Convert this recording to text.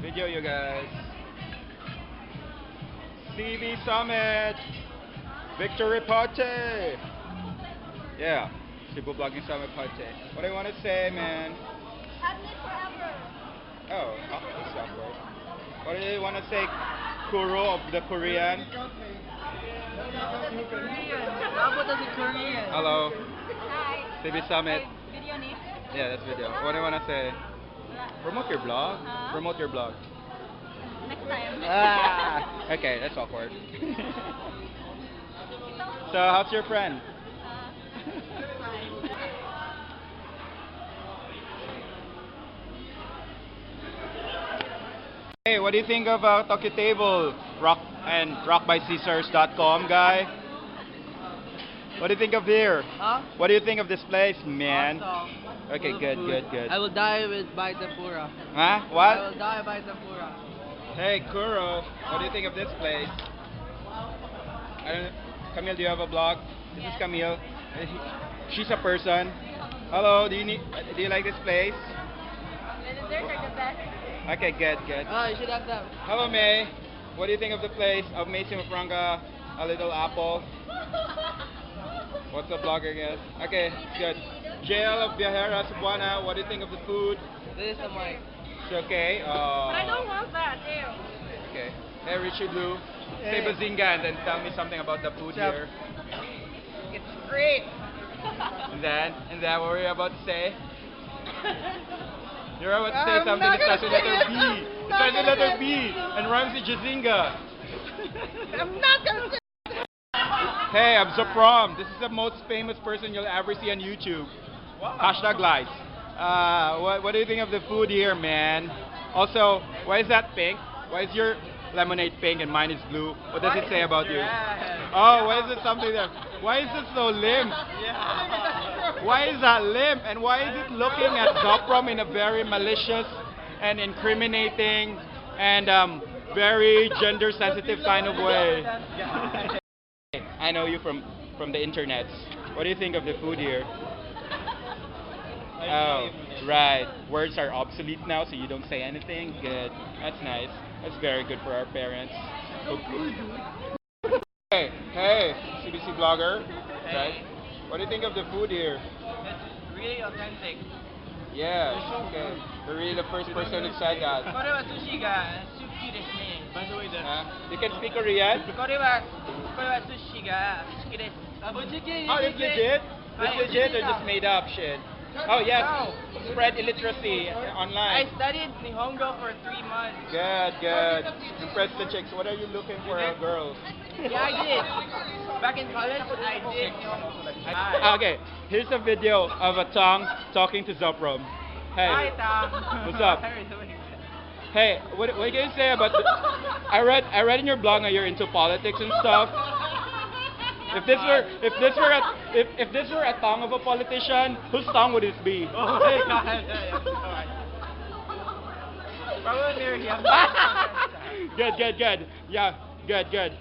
Video you guys. CB Summit. Victory Party. Yeah. Cebu Blogging Summit Party. What do you want to say, man? Happy forever. Oh, that's awkward. What do you want to say, Kuro of the Korean? Korean. Hello. Hi. CB Summit. Video ni? Yeah, that's video. What do you want to say? Promote your blog. Huh? Promote your blog. Next time. Ah, okay, that's awkward. So, how's your friend? Fine. Hey, what do you think of Tokyo Table Rock and rockbycaesars.com guy? What do you think of here? Huh? What do you think of this place, man? Awesome. Okay, Full of good, food. good, good. I will die by tempura. Huh? I What? will die by tempura. Hey, Kuro, what do you think of this place? I don't, Camille, do you have a blog? This is Yes. Camille. She's a person. Hello, do you like this place? Visitors are the best. Okay, good, good. Oh, you should have them. Hello, May. What do you think of the place of Macy Mafranga, A Little Apple? What's the blogger guess? Okay, good. JL of Viajera Cebuana, what do you think of the food? This is the mic. It's okay. But I don't want that, ew. Okay. Hey, Richie Blue. Say Hey. Bazinga and then tell me something about the food What's up? here. It's great. And then what were you about to say? You're about to say I'm something not that starts with gonna letter say B. it. It Not starts with gonna letter say B and rhymes with Jazinga. I'm not gonna say. Hey, I'm Zoprom. This is the most famous person you'll ever see on YouTube. Hashtag lies. What do you think of the food here, man? Also, why is that pink? Why is your lemonade pink and mine is blue? What does it say about you? Oh, why is it something there? Why is it so limp? Why is that limp? And why is it looking at Zoprom in a very malicious and incriminating and very gender sensitive kind of way? I know you from the internet. What do you think of the food here? Oh, right. Words are obsolete now, so you don't say anything. Good. That's nice. That's very good for our parents. Okay. Hey, CBC blogger. Right. What do you think of the food here? It's really authentic. Yeah. Okay. You're really the first person who said that. これは寿司が好きですね。By the way, Huh? You can speak Korean? これは寿司が好きです。Oh, it's legit? It's legit or just made up shit? Oh, yes. Spread illiteracy I online. studied Nihongo for 3 months. Good, good. Impress the chicks. What are you looking for, girls? Yeah, I did. Back in college, I did Nihongo. Okay, here's a video of a Tong talking to Zoprom. Hi, Hey, Tom. What's up? How are you doing? hey, what can you say about? I read in your blog that you're into politics and stuff. If this were a tongue of a politician, whose tongue would this be? Oh my God. Probably near him. Good, good, good. Yeah, good, good.